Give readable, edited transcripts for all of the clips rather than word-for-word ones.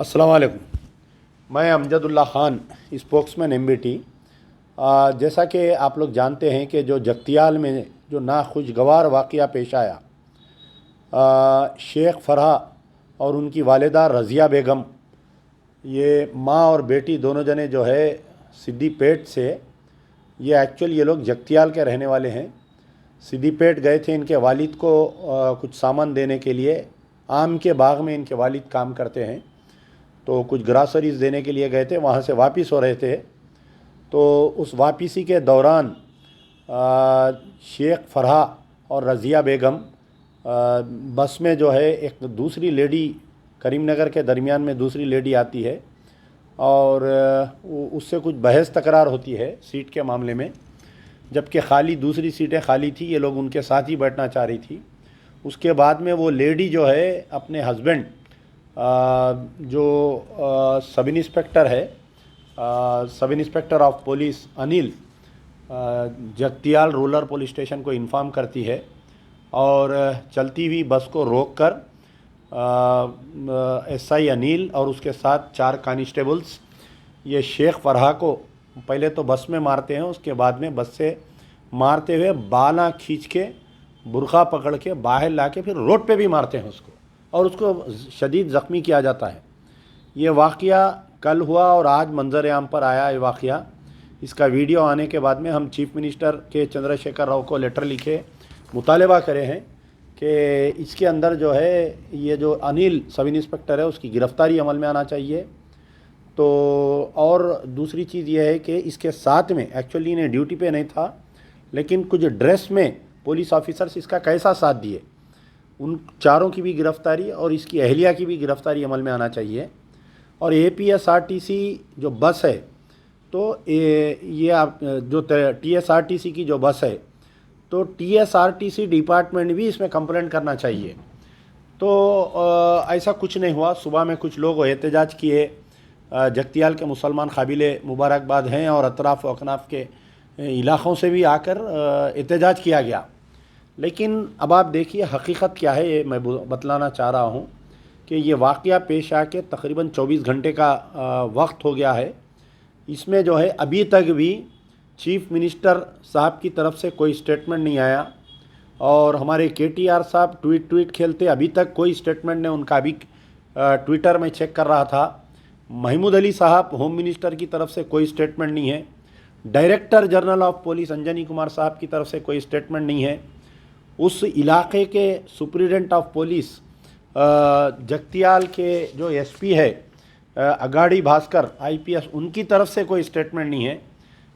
अस्सलाम वालेकुम। मैं अमजदुल्ला ख़ान, स्पोक्समैन एमबीटी। जैसा कि आप लोग जानते हैं कि जो जगतियाल में जो नाखुशगवार वाक़या पेश आया, शेख फ़रहा और उनकी वालिदा रज़िया बेगम, ये माँ और बेटी दोनों जने जो है सिद्दीपेट से, ये लोग जगतियाल के रहने वाले हैं। सिद्दीपेट गए थे इनके वालिद को कुछ सामान देने के लिए। आम के बाग में इनके वालिद काम करते हैं, तो कुछ ग्रासरीज देने के लिए गए थे। वहाँ से वापस हो रहे थे, तो उस वापसी के दौरान शेख फ़रहा और रज़िया बेगम बस में जो है एक दूसरी लेडी, करीमनगर के दरमियान में दूसरी लेडी आती है और उससे कुछ बहस तकरार होती है सीट के मामले में, जबकि खाली दूसरी सीटें खाली थी, ये लोग उनके साथ ही बैठना चाह रही थी। उसके बाद में वो लेडी जो है अपने हस्बैंड जो सब इंस्पेक्टर है, sub inspector of police Anil, Jagtial rural police station को इन्फॉर्म करती है और चलती हुई बस को रोककर एसआई अनिल और उसके साथ 4 कांस्टेबल्स ये शेख फ़रहा को पहले तो बस में मारते हैं, उसके बाद में बस से मारते हुए बाला खींच के बुरखा पकड़ के बाहर ला के फिर रोड पे भी मारते हैं उसको, और उसको शदीद ज़ख्मी किया जाता है। ये वाक़या कल हुआ और आज मंजर आम पर आया ये वाक़या। इसका वीडियो आने के बाद में हम चीफ मिनिस्टर के चंद्रशेखर राव को लेटर लिखे मुतालबा करे हैं कि इसके अंदर जो है ये जो अनिल सब इंस्पेक्टर है उसकी गिरफ़्तारी अमल में आना चाहिए। तो और दूसरी चीज़ ये है कि इसके साथ में एक्चुअली इन्हें ड्यूटी पे नहीं था, लेकिन कुछ ड्रेस में पुलिस ऑफिसर्स इसका कैसा साथ दिए, उन चारों की भी गिरफ़्तारी और इसकी अहलिया की भी गिरफ़्तारी अमल में आना चाहिए। और एपीएसआरटीसी जो बस है, तो ये आप जो टीएसआरटीसी की जो बस है, तो टीएसआरटीसी डिपार्टमेंट भी इसमें कंप्लेंट करना चाहिए। तो ऐसा कुछ नहीं हुआ। सुबह में कुछ लोग एहतजाज किए, जगतियाल के मुसलमान काबिल मुबारकबाद हैं और अतराफ़ अकनाफ के इलाक़ों से भी आकर एहतजाज किया गया। लेकिन अब आप देखिए हकीकत क्या है, ये मैं बतलाना चाह रहा हूँ कि ये वाक़या पेश आके तकरीबन 24 घंटे का वक्त हो गया है। इसमें जो है अभी तक भी चीफ मिनिस्टर साहब की तरफ से कोई स्टेटमेंट नहीं आया, और हमारे केटीआर साहब ट्वीट खेलते, अभी तक कोई स्टेटमेंट नहीं उनका। अभी ट्विटर में चेक कर रहा था, महमूद अली साहब होम मिनिस्टर की तरफ से कोई स्टेटमेंट नहीं है, director general of police Anjani Kumar साहब की तरफ से कोई स्टेटमेंट नहीं है, उस इलाके के सुप्रिटेंडेंट ऑफ पुलिस जगतियाल के जो एसपी है अगाड़ी भास्कर आईपीएस, उनकी तरफ से कोई स्टेटमेंट नहीं है।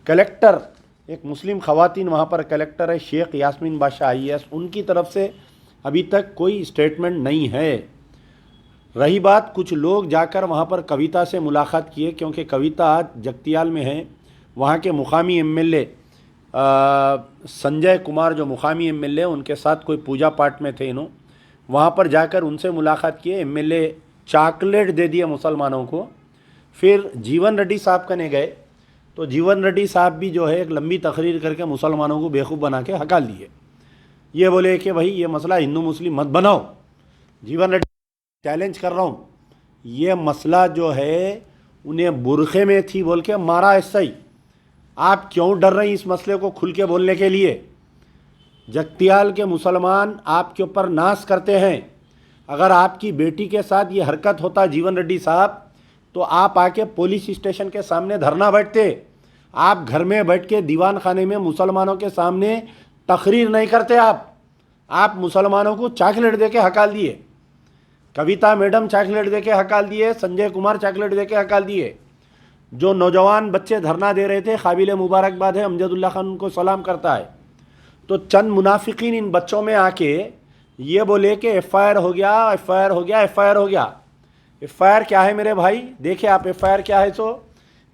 कलेक्टर, एक मुस्लिम ख़वातीन वहाँ पर कलेक्टर है शेख यास्मीन बादशाह आईएएस, उनकी तरफ से अभी तक कोई स्टेटमेंट नहीं है। रही बात, कुछ लोग जाकर वहाँ पर कविता से मुलाकात किए, क्योंकि कविता आज जगतियाल में है। वहाँ के मुकामी एमएलए संजय कुमार जो मुकामी एमएलए, उनके साथ कोई पूजा पाठ में थे इन्हों, वहाँ पर जाकर उनसे मुलाकात किए। एमएलए चॉकलेट दे दिए मुसलमानों को। फिर जीवन रेड्डी साहब कने गए, तो जीवन रेड्डी साहब भी जो है एक लंबी तकरीर करके मुसलमानों को बेवकूफ़ बना के हकाल दिए। ये बोले कि भाई ये मसला हिंदू मुस्लिम मत बनाओ। जीवन रेड्डी चैलेंज कर रहा हूँ, ये मसला जो है उन्हें बुरखे में थी बोल के मारा। ऐसा ही आप क्यों डर रही इस मसले को खुल के बोलने के लिए? जगतियाल के मुसलमान आपके ऊपर नाश करते हैं। अगर आपकी बेटी के साथ ये हरकत होता जीवन रेड्डी साहब, तो आप आके पुलिस स्टेशन के सामने धरना बैठते। आप घर में बैठ के दीवान खाने में मुसलमानों के सामने तकरीर नहीं करते। आप मुसलमानों को चॉकलेट दे के हकाल दिए। कविता मैडम चॉकलेट दे के हकाल दिए, संजय कुमार चॉकलेट दे के हकाल दिए। जो नौजवान बच्चे धरना दे रहे थे, काबिल मुबारकबाद है, अमजदुल्ला खान उनको सलाम करता है। तो चंद मुनाफिकीन इन बच्चों में आके ये बोले कि एफआईआर हो गया, एफआईआर हो गया, एफआईआर हो गया। एफआईआर क्या है मेरे भाई? देखिए आप एफआईआर क्या है। तो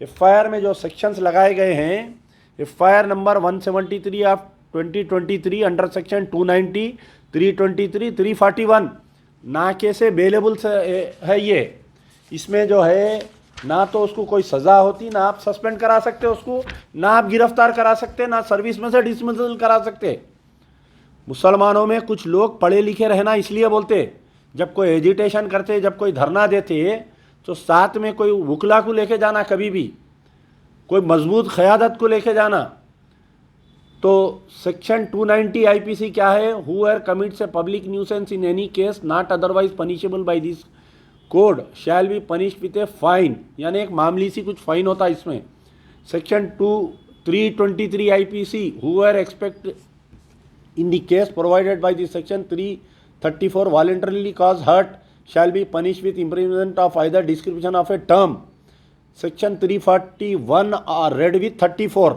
एफआईआर में जो सेक्शंस लगाए गए हैं, FIR number 173 of 2023 under section 290, 323, 341 ना केसे बेलेबल है। ये इसमें जो है ना तो उसको कोई सज़ा होती, ना आप सस्पेंड करा सकते उसको, ना आप गिरफ्तार करा सकते, ना सर्विस में से डिसमिसल करा सकते। मुसलमानों में कुछ लोग पढ़े लिखे रहना इसलिए बोलते, जब कोई एजिटेशन करते, जब कोई धरना देते, तो साथ में कोई वकला को लेके जाना, कभी भी कोई मजबूत क़यादत को लेके जाना। तो सेक्शन 290 आईपीसी क्या है? Whoever commits a public nuisance in any case not otherwise punishable by this code shall be punished with a fine, यानी एक मामूली सी कुछ फाइन होता है इसमें। Section 323 IPC whoever expect in the case provided by the section 334 voluntarily cause hurt shall be punished with imprisonment of either description of a term। section 341 read with 34।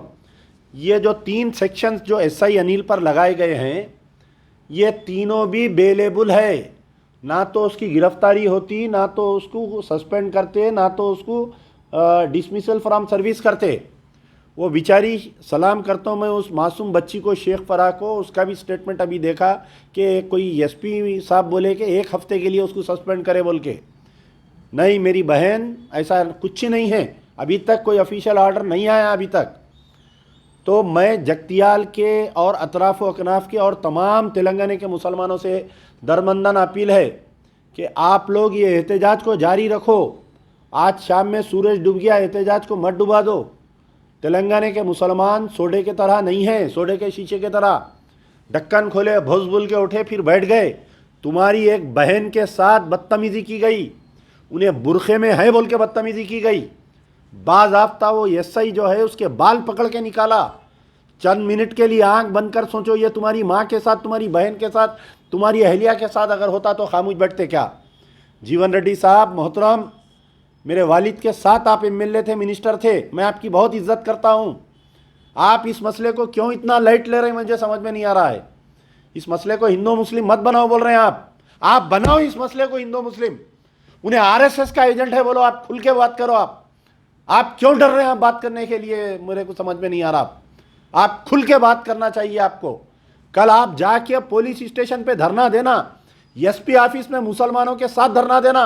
ये जो 3 सेक्शंस जो एसआई अनिल पर लगाए गए हैं, ये तीनों भी बेलेबल है। ना तो उसकी गिरफ्तारी होती, ना तो उसको सस्पेंड करते, ना तो उसको डिसमिसल फ्रॉम सर्विस करते। वो बेचारी, सलाम करता हूँ मैं उस मासूम बच्ची को, शेख फराह को। उसका भी स्टेटमेंट अभी देखा कि कोई एसपी साहब बोले कि 1 हफ्ते के लिए उसको सस्पेंड करे बोल के। नहीं मेरी बहन, ऐसा कुछ नहीं है, अभी तक कोई ऑफिशियल ऑर्डर नहीं आया अभी तक। तो मैं जगतियाल के और अतराफ़ व अकनाफ के और तमाम तेलंगाना के मुसलमानों से दरमंदान अपील है कि आप लोग ये एहतजाज को जारी रखो। आज शाम में सूरज डूब गया, एहतजाज को मत डुबा दो। तेलंगाना के मुसलमान सोडे के तरह नहीं हैं, सोडे के शीशे के तरह। ढक्कन खोले, भुस बुल के उठे, फिर बैठ गए। तुम्हारी एक बहन के साथ बदतमीज़ी की गई, उन्हें बुरखे में है बोल के बदतमीज़ी की गई। बाज़ाब्ता वो एसआई जो है उसके बाल पकड़ के निकाला। चंद मिनट के लिए आंख बंद कर सोचो, ये तुम्हारी माँ के साथ, तुम्हारी बहन के साथ, तुम्हारी अहलिया के साथ अगर होता तो खामोश बैठते क्या? जीवन रेड्डी साहब मोहतरम, मेरे वालिद के साथ आप एमएलए थे, मिनिस्टर थे, मैं आपकी बहुत इज्जत करता हूँ। आप इस मसले को क्यों इतना लाइट ले रहे हैं मुझे समझ में नहीं आ रहा है। इस मसले को हिंदू मुस्लिम मत बनाओ बोल रहे हैं आप बनाओ इस मसले को हिंदू मुस्लिम। उन्हें आरएसएस का एजेंट है बोलो, आप खुल के बात करो। आप क्यों डर रहे हैं बात करने के लिए? मेरे को समझ में नहीं आ रहा। आप खुल के बात करना चाहिए आपको। कल आप जाके पुलिस स्टेशन पे धरना देना, एसपी ऑफिस में मुसलमानों के साथ धरना देना।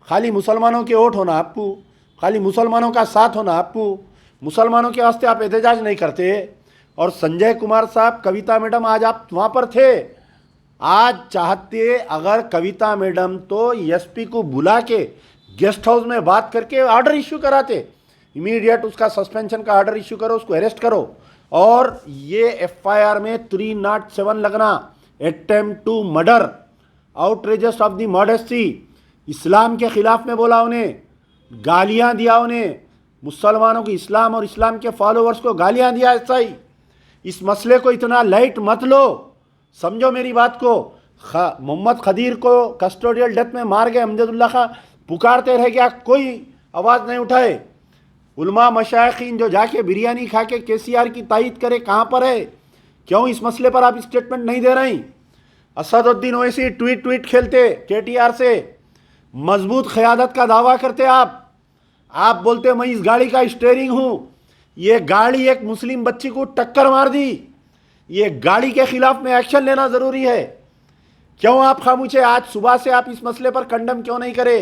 खाली मुसलमानों के वोट होना आपको, खाली मुसलमानों का साथ होना आपको, मुसलमानों के वास्ते आप एहतजाज नहीं करते। और संजय कुमार साहब, कविता मैडम, आज आप वहाँ पर थे। आज चाहते अगर कविता मैडम तो एसपी को बुला के गेस्ट हाउस में बात करके ऑर्डर इश्यू कराते, इमीडिएट उसका सस्पेंशन का ऑर्डर इश्यू करो, उसको अरेस्ट करो। और ये एफआईआर में 307 लगना, attempt to murder, outrageous of the modesty, Islam के खिलाफ में बोला, उन्हें गालियां दिया, उन्हें मुसलमानों को, इस्लाम और इस्लाम के फॉलोअर्स को गालियां दिया। ऐसा ही इस मसले को इतना लाइट मत लो, समझो मेरी बात को। मोहम्मद खदीर को कस्टोडियल डेथ में मार गए, अमजदुल्ला खां पुकारते रह गया, कोई आवाज़ नहीं उठाए। उलमा मशाइखीन जो जाके बिरयानी खा के केसीआर की तायीद करे, कहाँ पर है? क्यों इस मसले पर आप स्टेटमेंट नहीं दे रही? असदुद्दीन ओवैसी ट्वीट खेलते केटीआर से, मजबूत क़यादत का दावा करते आप बोलते मैं इस गाड़ी का स्टीयरिंग हूँ। ये गाड़ी एक मुस्लिम बच्ची को टक्कर मार दी। ये गाड़ी के खिलाफ में एक्शन लेना ज़रूरी है। क्यों आप खामोश है? आज सुबह से आप इस मसले पर कंडम क्यों नहीं करे?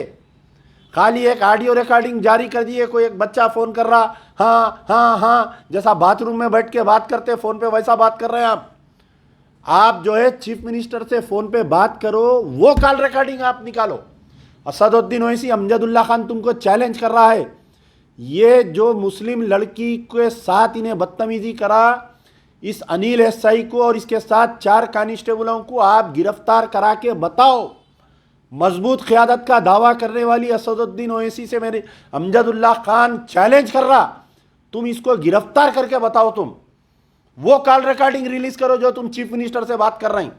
खाली एक ऑडियो रिकॉर्डिंग जारी कर दिए, कोई एक बच्चा फ़ोन कर रहा, हाँ हाँ हाँ, जैसा बाथरूम में बैठ के बात करते फ़ोन पे, वैसा बात कर रहे हैं आप जो है चीफ मिनिस्टर से फ़ोन पे बात करो, वो कॉल रिकॉर्डिंग आप निकालो। असदुद्दीन ओवैसी, अमजदुल्ला खान तुमको चैलेंज कर रहा है। ये जो मुस्लिम लड़की के साथ इन्हें बदतमीजी करा, इस अनिल एसआई को और इसके साथ 4 कांस्टेबलों को आप गिरफ्तार करा के बताओ। मजबूत क़यादत का दावा करने वाली असदुद्दीन ओवैसी से मेरे अमजदुल्ला खान चैलेंज कर रहा, तुम इसको गिरफ्तार करके बताओ। तुम वो कॉल रिकॉर्डिंग रिलीज करो जो तुम चीफ मिनिस्टर से बात कर रहे हैं,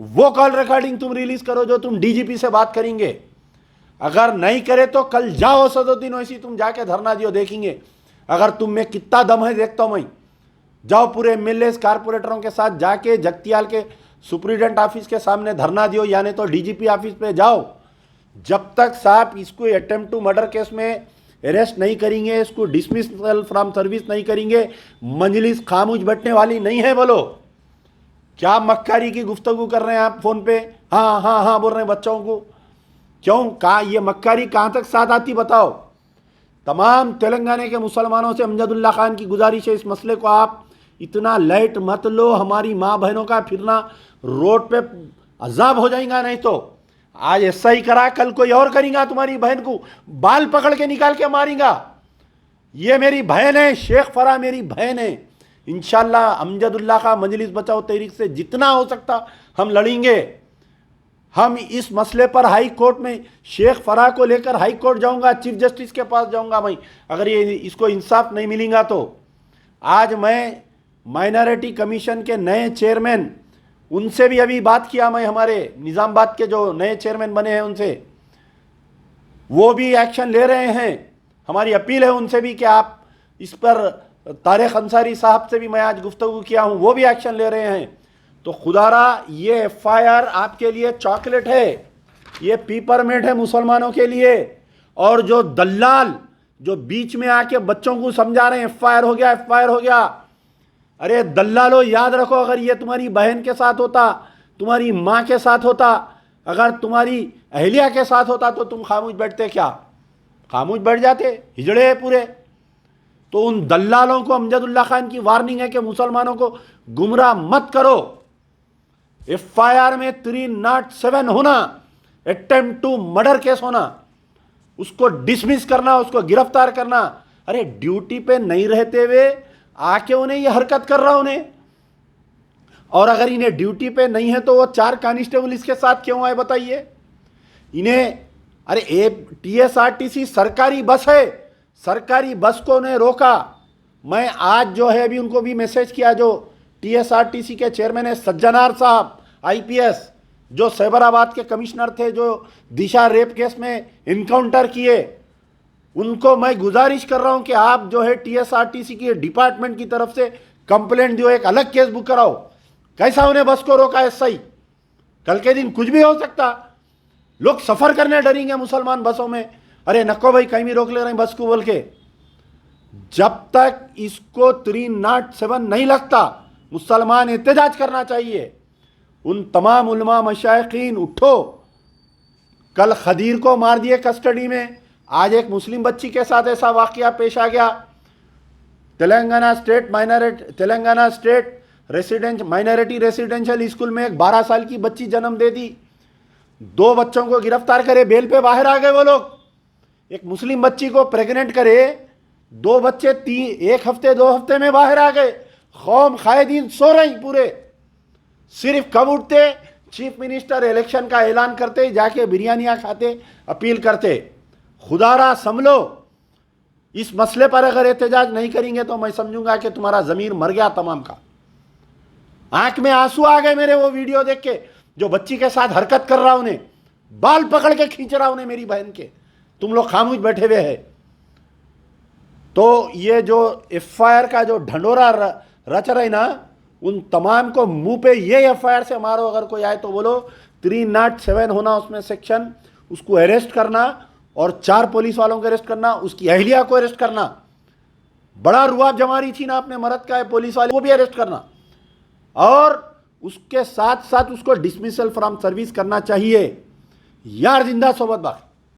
वो कॉल रिकॉर्डिंग तुम रिलीज करो जो तुम डीजीपी से बात करेंगे। अगर नहीं करे तो कल जाओ असदुद्दीन ओवैसी, तुम जाके धरना दियो, देखेंगे अगर तुम में कितना दम है, देखता हूं मैं। जाओ पूरे एमएलए कारपोरेटरों के साथ जाके जगतियाल के सुप्रीडेंट ऑफिस के सामने धरना दियो, यानी तो डीजीपी ऑफिस पे जाओ। जब तक साहब इसको अटेम्प्ट टू मर्डर केस में अरेस्ट नहीं करेंगे, इसको डिसमिसल फ्रॉम सर्विस नहीं करेंगे, मजलिस खामोश बैठने वाली नहीं है। बोलो क्या मक्कारी की गुफ्तगू कर रहे हैं आप फोन पे? हाँ हाँ हाँ बोल रहे हैं बच्चों को। क्यों? कहा ये मक्कारी कहाँ तक साथ आती बताओ। तमाम तेलंगाना के मुसलमानों से अमजदुल्ला खान की गुजारिश है, इस मसले को आप इतना लाइट मत लो। हमारी माँ बहनों का फिरना रोड पे अजाब हो जाएगा। नहीं तो आज ऐसा ही करा, कल कोई और करेगा, तुम्हारी बहन को बाल पकड़ के निकाल के मारेगा। ये मेरी बहन है, शेख फराह मेरी बहन है। इंशाल्लाह अमजदुल्लाह का मजलिस बचाओ तहरीक से जितना हो सकता हम लड़ेंगे। हम इस मसले पर हाई कोर्ट में शेख फराह को लेकर हाई कोर्ट जाऊंगा, चीफ जस्टिस के पास जाऊंगा मैं, अगर ये इसको इंसाफ नहीं मिलेगा तो। आज मैं माइनॉरिटी कमीशन के नए चेयरमैन, उनसे भी अभी बात किया मैं, हमारे निज़ामाबाद के जो नए चेयरमैन बने हैं उनसे, वो भी एक्शन ले रहे हैं। हमारी अपील है उनसे भी कि आप इस पर, तारिक अंसारी साहब से भी मैं आज गुफ्तगू किया हूँ, वो भी एक्शन ले रहे हैं। तो खुदारा ये FIR आपके लिए चॉकलेट है, ये पीपरमेंट है मुसलमानों के लिए। और जो दल्लाल जो बीच में आके बच्चों को समझा रहे हैं FIR हो गया, FIR हो गया, अरे दल्लालो याद रखो, अगर ये तुम्हारी बहन के साथ होता, तुम्हारी माँ के साथ होता, अगर तुम्हारी अहलिया के साथ होता तो तुम खामोश बैठते क्या? खामोश बैठ जाते? हिजड़े हैं पूरे। तो उन दल्लालों को अमजदुल्लाह खान की वार्निंग है कि मुसलमानों को गुमराह मत करो। FIR में 307 होना, अटेम्प्ट टू मर्डर केस होना, उसको डिसमिस करना, उसको गिरफ्तार करना। अरे ड्यूटी पे नहीं रहते हुए आके उन्हें ये हरकत कर रहा उन्हें। और अगर इन्हें ड्यूटी पे नहीं है तो वो 4 कांस्टेबल इसके साथ क्यों आए बताइए इन्हें? अरे TSRTC सरकारी बस है, सरकारी बस को उन्हें रोका। मैं आज जो है अभी उनको भी मैसेज किया, जो TSRTC के चेयरमैन है सज्जनार साहब IPS, जो सैबराबाद के कमिश्नर थे, जो दिशा रेप केस में इनकाउंटर किए, उनको मैं गुजारिश कर रहा हूं कि आप जो है TSRTC की डिपार्टमेंट की तरफ से कंप्लेंट दियो, एक अलग केस बुक कराओ। कैसा उन्हें बस को रोका है? सही, कल के दिन कुछ भी हो सकता, लोग सफर करने डरेंगे मुसलमान बसों में। अरे नको भाई, कहीं भी रोक ले रहे हैं बस को बोल के। जब तक इसको 307 नहीं लगता, मुसलमान एहतजाज करना चाहिए। उन तमाम उलमा मशाइखीन उठो। कल खदीर को मार दिए कस्टडी में, आज एक मुस्लिम बच्ची के साथ ऐसा वाकया पेश आ गया। Telangana state minority residential school में एक 12 साल की बच्ची जन्म दे दी। 2 बच्चों को गिरफ्तार करे, बेल पे बाहर आ गए वो लोग। एक मुस्लिम बच्ची को प्रेग्नेंट करे, 2 बच्चे 1 हफ्ते 2 हफ्ते में बाहर आ गए। कौम कायदीन सो रही पूरे। सिर्फ कब उठते? चीफ मिनिस्टर इलेक्शन का ऐलान करते, जाके बिरयानियां खाते, अपील करते। खुदारा संभलो। इस मसले पर अगर एहतजाज नहीं करेंगे तो मैं समझूंगा कि तुम्हारा ज़मीर मर गया तमाम का। आंख में आंसू आ गए मेरे वो वीडियो देख के, जो बच्ची के साथ हरकत कर रहा, उन्हें बाल पकड़ के खींच रहा उन्हें, मेरी बहन के। तुम लोग खामोश बैठे हुए हैं। तो ये जो FIR का जो ढंडोरा रच रहे ना, उन तमाम को मुंह पे ये FIR से मारो। अगर कोई आए तो बोलो 307 होना उसमें सेक्शन, उसको अरेस्ट करना, और 4 पुलिस वालों को अरेस्ट करना, उसकी अहलिया को अरेस्ट करना। बड़ा रुआब जमा रही थी ना अपने मर्द का पुलिस वाले को भी अरेस्ट करना, और उसके साथ साथ उसको डिसमिसल फ्रॉम सर्विस करना चाहिए। यार जिंदा सोबत बाकी।